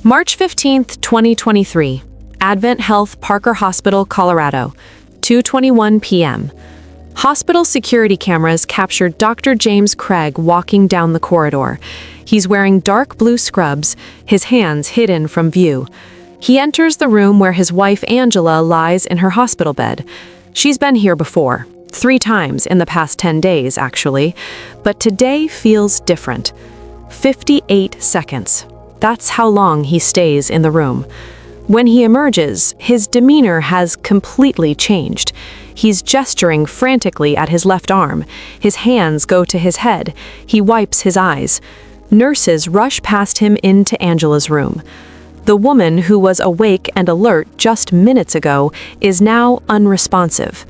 March 15th, 2023. Advent Health, Parker Hospital, Colorado. 2:21 p.m. Hospital security cameras captured Dr. James Craig walking down the corridor. He's wearing dark blue scrubs, his hands hidden from view. He enters the room where his wife Angela lies in her hospital bed. She's been here before, 3 times in the past 10 days, actually, but today feels different. 58 seconds. That's how long he stays in the room. When he emerges, his demeanor has completely changed. He's gesturing frantically at his left arm. His hands go to his head. He wipes his eyes. Nurses rush past him into Angela's room. The woman who was awake and alert just minutes ago is now unresponsive.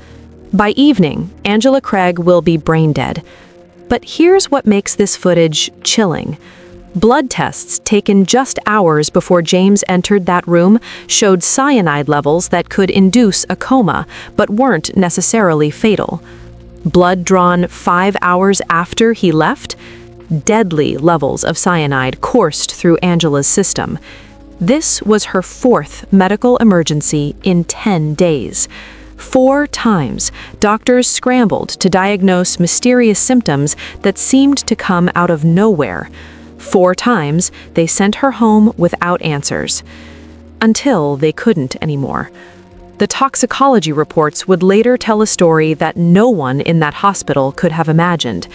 By evening, Angela Craig will be brain dead. But here's what makes this footage chilling. Blood tests taken just hours before James entered that room showed cyanide levels that could induce a coma, but weren't necessarily fatal. Blood drawn 5 hours after he left, deadly levels of cyanide coursed through Angela's system. This was her 4th medical emergency in 10 days. 4 times, doctors scrambled to diagnose mysterious symptoms that seemed to come out of nowhere. 4 times, they sent her home without answers. Until they couldn't anymore. The toxicology reports would later tell a story that no one in that hospital could have imagined.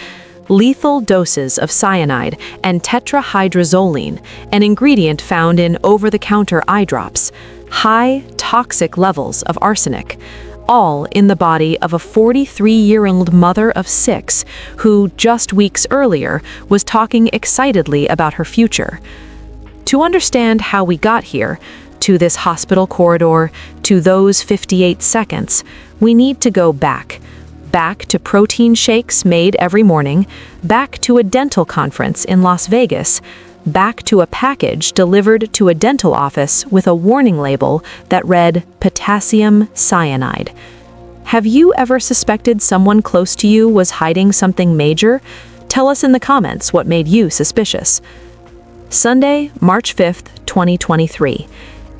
Lethal doses of cyanide and tetrahydrozoline, an ingredient found in over-the-counter eye drops. High, toxic levels of arsenic. All in the body of a 43-year-old mother of 6 who, just weeks earlier, was talking excitedly about her future. To understand how we got here, to this hospital corridor, to those 58 seconds, we need to go back. Back to protein shakes made every morning, back to a dental conference in Las Vegas, back to a package delivered to a dental office with a warning label that read potassium cyanide. Have you ever suspected someone close to you was hiding something major? Tell us in the comments what made you suspicious. Sunday, March 5th, 2023.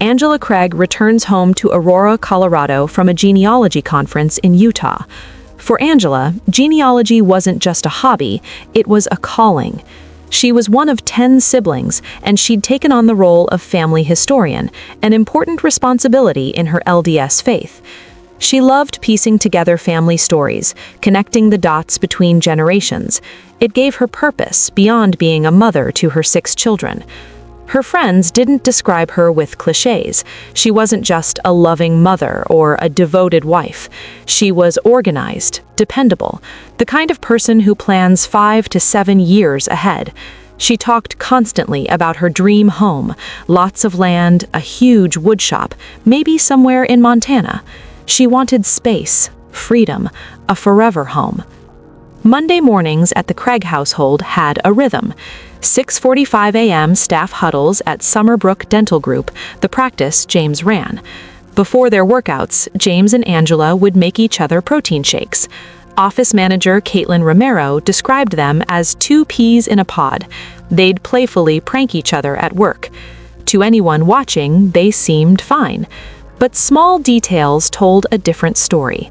Angela Craig returns home to Aurora, Colorado from a genealogy conference in Utah. For Angela, genealogy wasn't just a hobby, it was a calling. She was one of 10 siblings, and she'd taken on the role of family historian, an important responsibility in her LDS faith. She loved piecing together family stories, connecting the dots between generations. It gave her purpose beyond being a mother to her 6 children. Her friends didn't describe her with cliches. She wasn't just a loving mother or a devoted wife. She was organized, dependable, the kind of person who plans 5 to 7 years ahead. She talked constantly about her dream home, lots of land, a huge woodshop, maybe somewhere in Montana. She wanted space, freedom, a forever home. Monday mornings at the Craig household had a rhythm. 6:45 a.m. staff huddles at Summerbrook Dental Group, the practice James ran. Before their workouts, James and Angela would make each other protein shakes. Office manager Caitlin Romero described them as 2 peas in a pod. They'd playfully prank each other at work. To anyone watching, they seemed fine. But small details told a different story.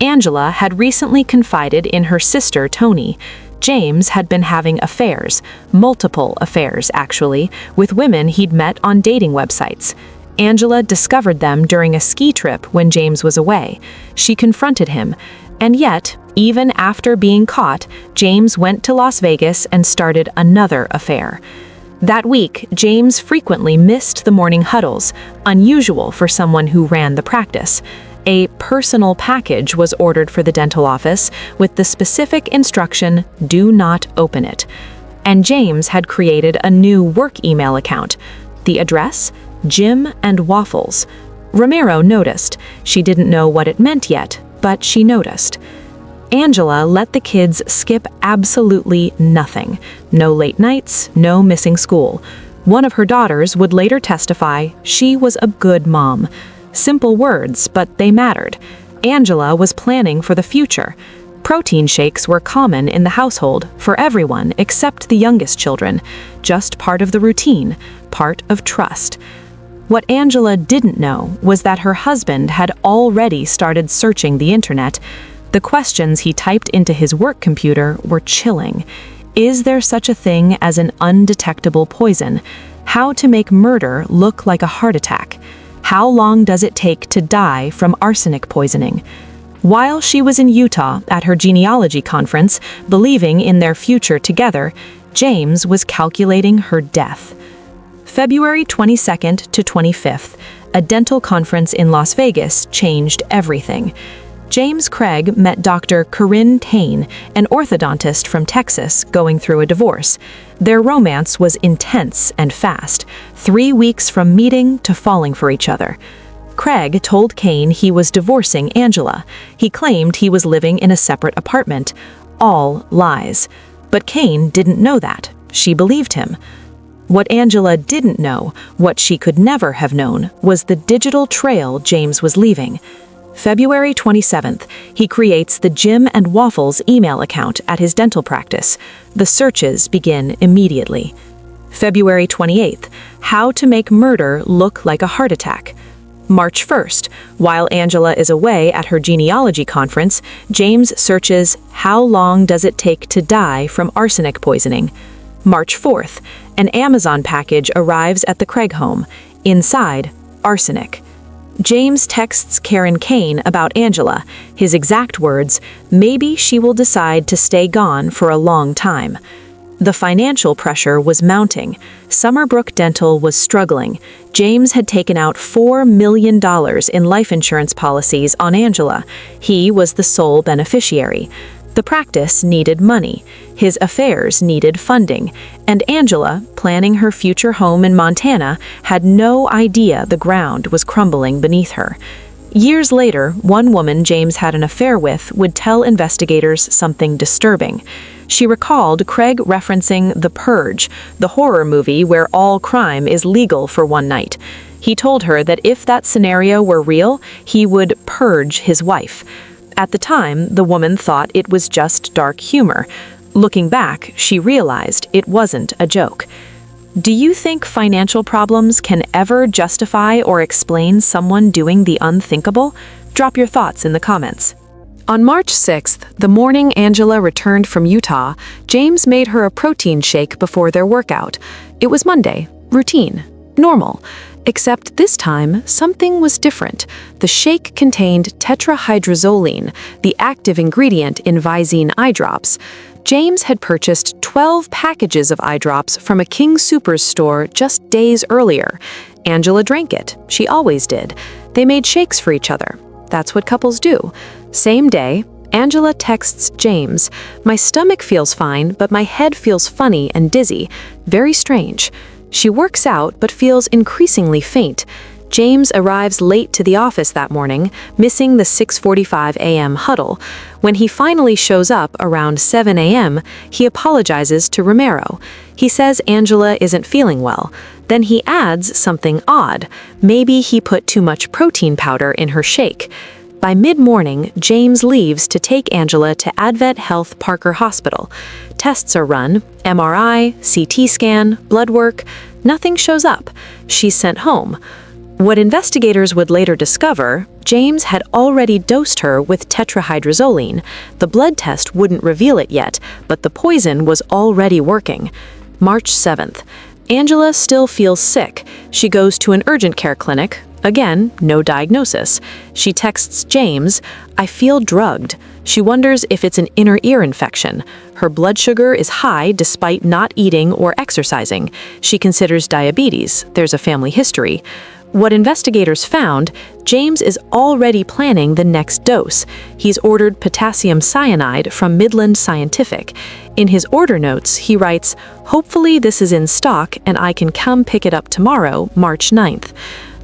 Angela had recently confided in her sister Toni. James had been having affairs, multiple affairs actually, with women he'd met on dating websites. Angela discovered them during a ski trip when James was away. She confronted him, and yet, even after being caught, James went to Las Vegas and started another affair. That week, James frequently missed the morning huddles, unusual for someone who ran the practice. A personal package was ordered for the dental office with the specific instruction, "Do not open it." And James had created a new work email account. The address? Jim and Waffles. Romero noticed. She didn't know what it meant yet, but she noticed. Angela let the kids skip absolutely nothing. No late nights, no missing school. One of her daughters would later testify she was a good mom. Simple words, but they mattered. Angela was planning for the future. Protein shakes were common in the household for everyone except the youngest children, just part of the routine, part of trust. What Angela didn't know was that her husband had already started searching the internet. The questions he typed into his work computer were chilling. Is there such a thing as an undetectable poison? How to make murder look like a heart attack? How long does it take to die from arsenic poisoning? While she was in Utah at her genealogy conference, believing in their future together, James was calculating her death. February 22nd to 25th, a dental conference in Las Vegas changed everything. James Craig met Dr. Corinne Tain, an orthodontist from Texas going through a divorce. Their romance was intense and fast, 3 weeks from meeting to falling for each other. Craig told Kane he was divorcing Angela. He claimed he was living in a separate apartment. All lies. But Kane didn't know that. She believed him. What Angela didn't know, what she could never have known, was the digital trail James was leaving. February 27th, he creates the Jim and Waffles email account at his dental practice. The searches begin immediately. February 28th, how to make murder look like a heart attack. March 1st, while Angela is away at her genealogy conference, James searches, how long does it take to die from arsenic poisoning? March 4th, an Amazon package arrives at the Craig home. Inside, arsenic. James texts Karen Kane about Angela. His exact words, maybe she will decide to stay gone for a long time. The financial pressure was mounting. Summerbrook Dental was struggling. James had taken out $4 million in life insurance policies on Angela. He was the sole beneficiary. The practice needed money. His affairs needed funding. And Angela, planning her future home in Montana, had no idea the ground was crumbling beneath her. Years later, one woman James had an affair with would tell investigators something disturbing. She recalled Craig referencing The Purge, the horror movie where all crime is legal for one night. He told her that if that scenario were real, he would purge his wife. At the time, the woman thought it was just dark humor. Looking back, she realized it wasn't a joke. Do you think financial problems can ever justify or explain someone doing the unthinkable? Drop your thoughts in the comments. On March 6th, the morning Angela returned from Utah, James made her a protein shake before their workout. It was Monday, routine, normal. Except this time, something was different. The shake contained tetrahydrozoline, the active ingredient in Visine eye drops. James had purchased 12 packages of eye drops from a King Soopers store just days earlier. Angela drank it. She always did. They made shakes for each other. That's what couples do. Same day, Angela texts James, "My stomach feels fine, but my head feels funny and dizzy. Very strange." She works out but feels increasingly faint. James arrives late to the office that morning, missing the 6:45 a.m. huddle. When he finally shows up around 7 a.m., he apologizes to Romero. He says Angela isn't feeling well. Then he adds something odd. Maybe he put too much protein powder in her shake. By mid-morning, James leaves to take Angela to Advent Health Parker Hospital. Tests are run, MRI, CT scan, blood work. Nothing shows up. She's sent home. What investigators would later discover, James had already dosed her with tetrahydrozoline. The blood test wouldn't reveal it yet, but the poison was already working. March 7th. Angela still feels sick. She goes to an urgent care clinic. Again, no diagnosis. She texts James, "I feel drugged." She wonders if it's an inner ear infection. Her blood sugar is high despite not eating or exercising. She considers diabetes. There's a family history. What investigators found, James is already planning the next dose. He's ordered potassium cyanide from Midland Scientific. In his order notes, he writes, "Hopefully this is in stock and I can come pick it up tomorrow, March 9th.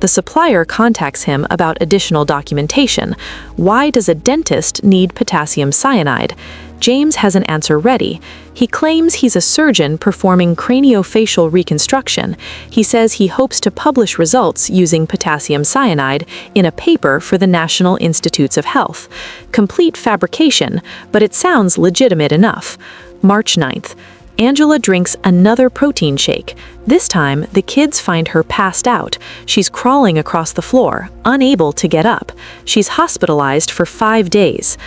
The supplier contacts him about additional documentation. Why does a dentist need potassium cyanide? James has an answer ready. He claims he's a surgeon performing craniofacial reconstruction. He says he hopes to publish results using potassium cyanide in a paper for the National Institutes of Health. Complete fabrication, but it sounds legitimate enough. March 9th. Angela drinks another protein shake. This time, the kids find her passed out. She's crawling across the floor, unable to get up. She's hospitalized for 5 days.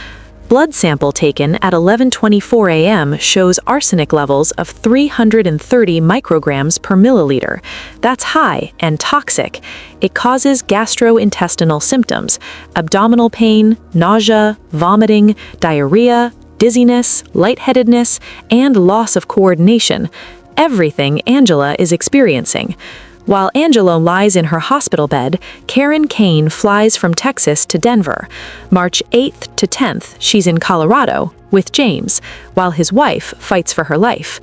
Blood sample taken at 11:24 a.m. shows arsenic levels of 330 micrograms per milliliter. That's high and toxic. It causes gastrointestinal symptoms: abdominal pain, nausea, vomiting, diarrhea, dizziness, lightheadedness, and loss of coordination. Everything Angela is experiencing. While Angela lies in her hospital bed, Karen Kane flies from Texas to Denver. March 8th to 10th, she's in Colorado with James, while his wife fights for her life.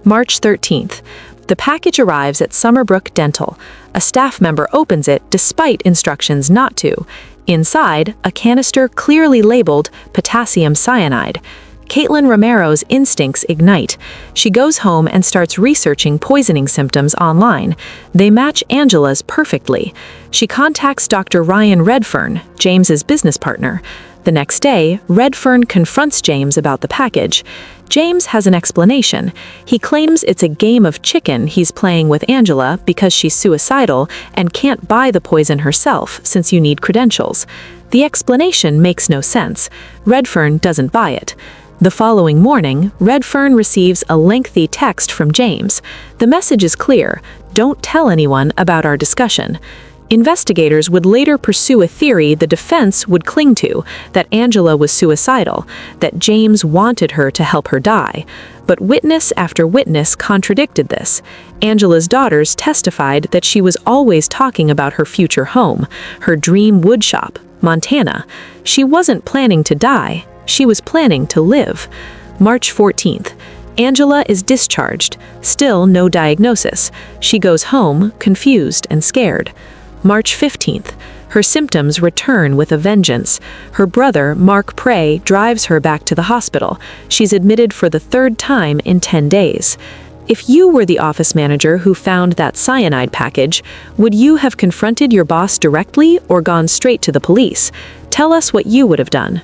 March 13th, the package arrives at Summerbrook Dental. A staff member opens it despite instructions not to. Inside, a canister clearly labeled potassium cyanide. Caitlin Romero's instincts ignite. She goes home and starts researching poisoning symptoms online. They match Angela's perfectly. She contacts Dr. Ryan Redfern, James's business partner. The next day, Redfern confronts James about the package. James has an explanation. He claims it's a game of chicken he's playing with Angela because she's suicidal and can't buy the poison herself since you need credentials. The explanation makes no sense. Redfern doesn't buy it. The following morning, Redfern receives a lengthy text from James. The message is clear: don't tell anyone about our discussion. Investigators would later pursue a theory the defense would cling to, that Angela was suicidal, that James wanted her to help her die. But witness after witness contradicted this. Angela's daughters testified that she was always talking about her future home, her dream woodshop, Montana. She wasn't planning to die. She was planning to live. March 14th. Angela is discharged. Still no diagnosis. She goes home, confused and scared. March 15th. Her symptoms return with a vengeance. Her brother, Mark Prey, drives her back to the hospital. She's admitted for the 3rd time in 10 days. If you were the office manager who found that cyanide package, would you have confronted your boss directly or gone straight to the police? Tell us what you would have done.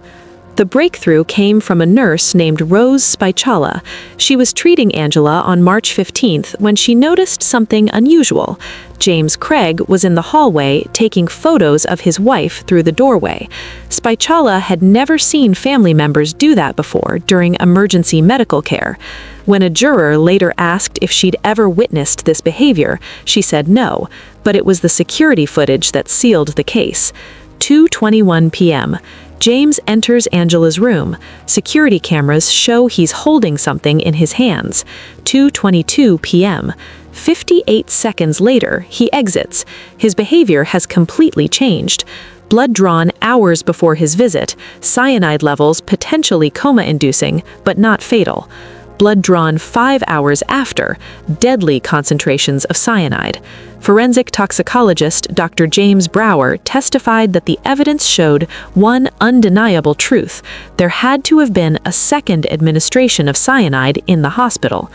The breakthrough came from a nurse named Rose Spichala. She was treating Angela on March 15th when she noticed something unusual. James Craig was in the hallway taking photos of his wife through the doorway. Spichala had never seen family members do that before during emergency medical care. When a juror later asked if she'd ever witnessed this behavior, she said no, but it was the security footage that sealed the case. 2:21 p.m. James enters Angela's room. Security cameras show he's holding something in his hands. 2:22 p.m. 58 seconds later, he exits. His behavior has completely changed. Blood drawn hours before his visit, cyanide levels potentially coma-inducing, but not fatal. Blood drawn 5 hours after, deadly concentrations of cyanide. Forensic toxicologist Dr. James Brower testified that the evidence showed one undeniable truth: there had to have been a second administration of cyanide in the hospital.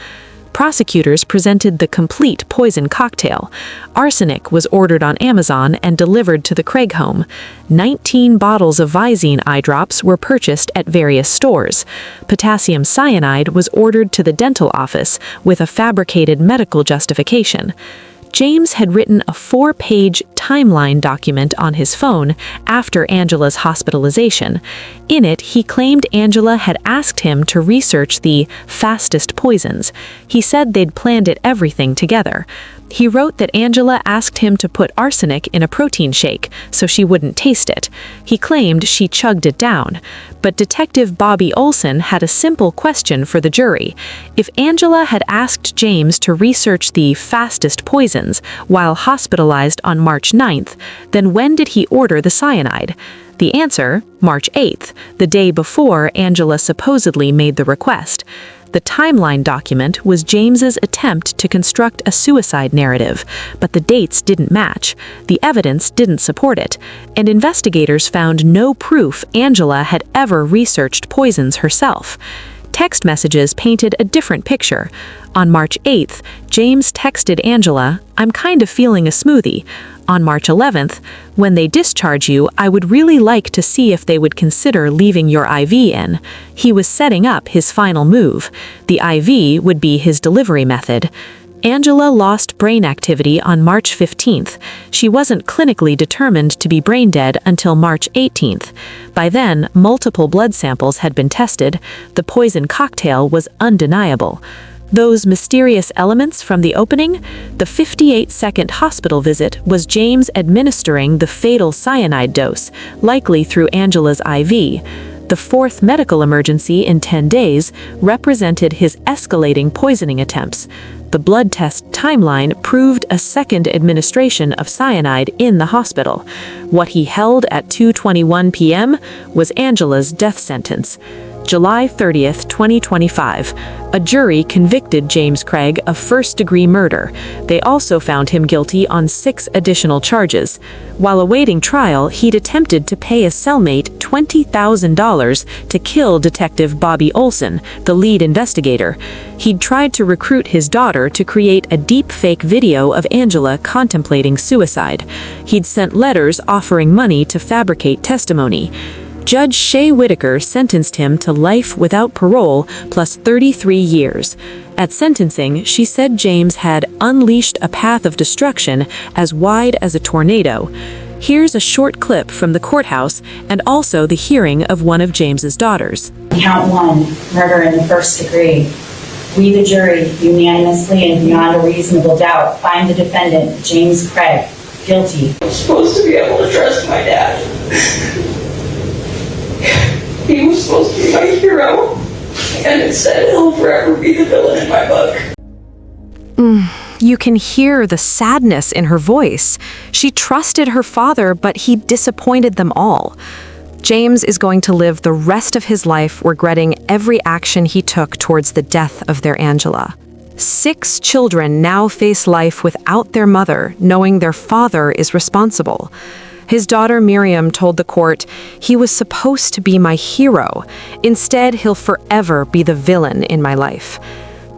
Prosecutors presented the complete poison cocktail. Arsenic was ordered on Amazon and delivered to the Craig home. 19 bottles of Visine eye drops were purchased at various stores. Potassium cyanide was ordered to the dental office with a fabricated medical justification. James had written a 4-page timeline document on his phone after Angela's hospitalization. In it, he claimed Angela had asked him to research the fastest poisons. He said they'd planned everything together. He wrote that Angela asked him to put arsenic in a protein shake so she wouldn't taste it. He claimed she chugged it down. But Detective Bobby Olson had a simple question for the jury. If Angela had asked James to research the fastest poisons while hospitalized on March 9th, then when did he order the cyanide? The answer, March 8th, the day before Angela supposedly made the request. The timeline document was James's attempt to construct a suicide narrative, but the dates didn't match, the evidence didn't support it, and investigators found no proof Angela had ever researched poisons herself. Text messages painted a different picture. On March 8th, James texted Angela, "I'm kind of feeling a smoothie." On March 11th, "When they discharge you, I would really like to see if they would consider leaving your IV in." He was setting up his final move. The IV would be his delivery method. Angela lost brain activity on March 15th. She wasn't clinically determined to be brain dead until March 18th. By then, multiple blood samples had been tested. The poison cocktail was undeniable. Those mysterious elements from the opening? The 58-second hospital visit was James administering the fatal cyanide dose, likely through Angela's IV. The fourth medical emergency in 10 days represented his escalating poisoning attempts. The blood test timeline proved a second administration of cyanide in the hospital. What he held at 2:21 p.m. was Angela's death sentence. July 30th, 2025, a jury convicted James Craig of first-degree murder. They also found him guilty on 6 additional charges. While awaiting trial, he'd attempted to pay a cellmate $20,000 to kill Detective Bobby Olson, the lead investigator. He'd tried to recruit his daughter to create a deep-fake video of Angela contemplating suicide. He'd sent letters offering money to fabricate testimony. Judge Shea Whitaker sentenced him to life without parole plus 33 years. At sentencing, she said James had unleashed a path of destruction as wide as a tornado. Here's a short clip from the courthouse and also the hearing of one of James's daughters. Count 1, murder in the first degree. We, the jury, unanimously and beyond a reasonable doubt, find the defendant, James Craig, guilty. I'm supposed to be able to trust my dad. He was supposed to be my hero, and instead he'll forever be the villain in my book. You can hear the sadness in her voice. She trusted her father, but he disappointed them all. James is going to live the rest of his life regretting every action he took towards the death of their Angela. 6 children now face life without their mother, knowing their father is responsible. His daughter Miriam told the court, "He was supposed to be my hero. Instead, he'll forever be the villain in my life."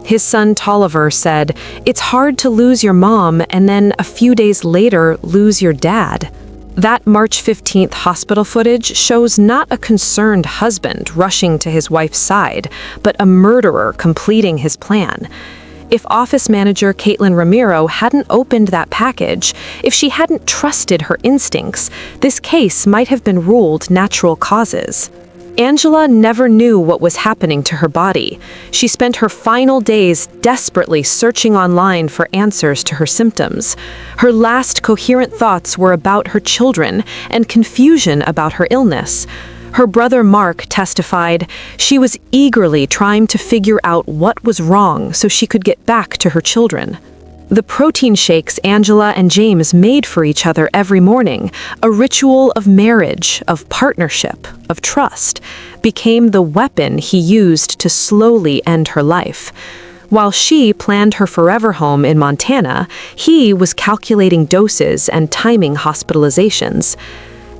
His son Tolliver said, "It's hard to lose your mom and then a few days later lose your dad." That March 15th hospital footage shows not a concerned husband rushing to his wife's side, but a murderer completing his plan. If office manager Caitlin Ramiro hadn't opened that package, if she hadn't trusted her instincts, this case might have been ruled natural causes. Angela never knew what was happening to her body. She spent her final days desperately searching online for answers to her symptoms. Her last coherent thoughts were about her children and confusion about her illness. Her brother Mark testified, "She was eagerly trying to figure out what was wrong so she could get back to her children." The protein shakes Angela and James made for each other every morning, a ritual of marriage, of partnership, of trust, became the weapon he used to slowly end her life. While she planned her forever home in Montana, he was calculating doses and timing hospitalizations.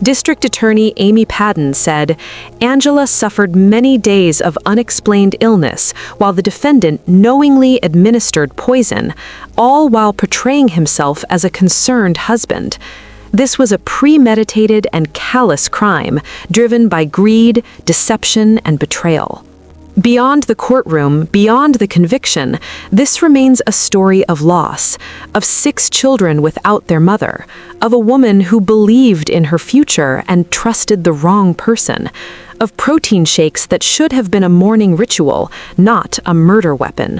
District Attorney Amy Padden said, "Angela suffered many days of unexplained illness while the defendant knowingly administered poison, all while portraying himself as a concerned husband. This was a premeditated and callous crime, driven by greed, deception, and betrayal." Beyond the courtroom, beyond the conviction, this remains a story of loss, of 6 children without their mother, of a woman who believed in her future and trusted the wrong person, of protein shakes that should have been a morning ritual, not a murder weapon.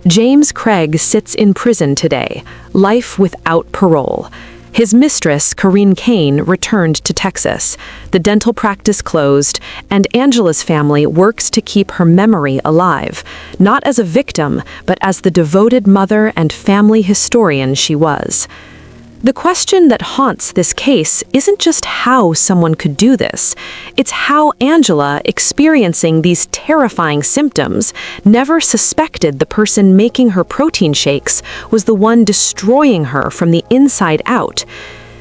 James Craig sits in prison today, life without parole. His mistress, Corinne Kane, returned to Texas. The dental practice closed, and Angela's family works to keep her memory alive, not as a victim, but as the devoted mother and family historian she was. The question that haunts this case isn't just how someone could do this. It's how Angela, experiencing these terrifying symptoms, never suspected the person making her protein shakes was the one destroying her from the inside out.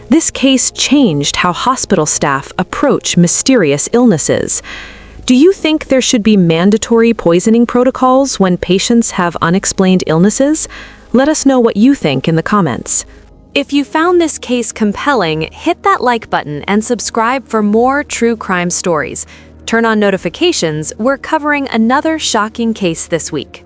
This case changed how hospital staff approach mysterious illnesses. Do you think there should be mandatory poisoning protocols when patients have unexplained illnesses? Let us know what you think in the comments. If you found this case compelling, hit that like button and subscribe for more true crime stories. Turn on notifications, we're covering another shocking case this week.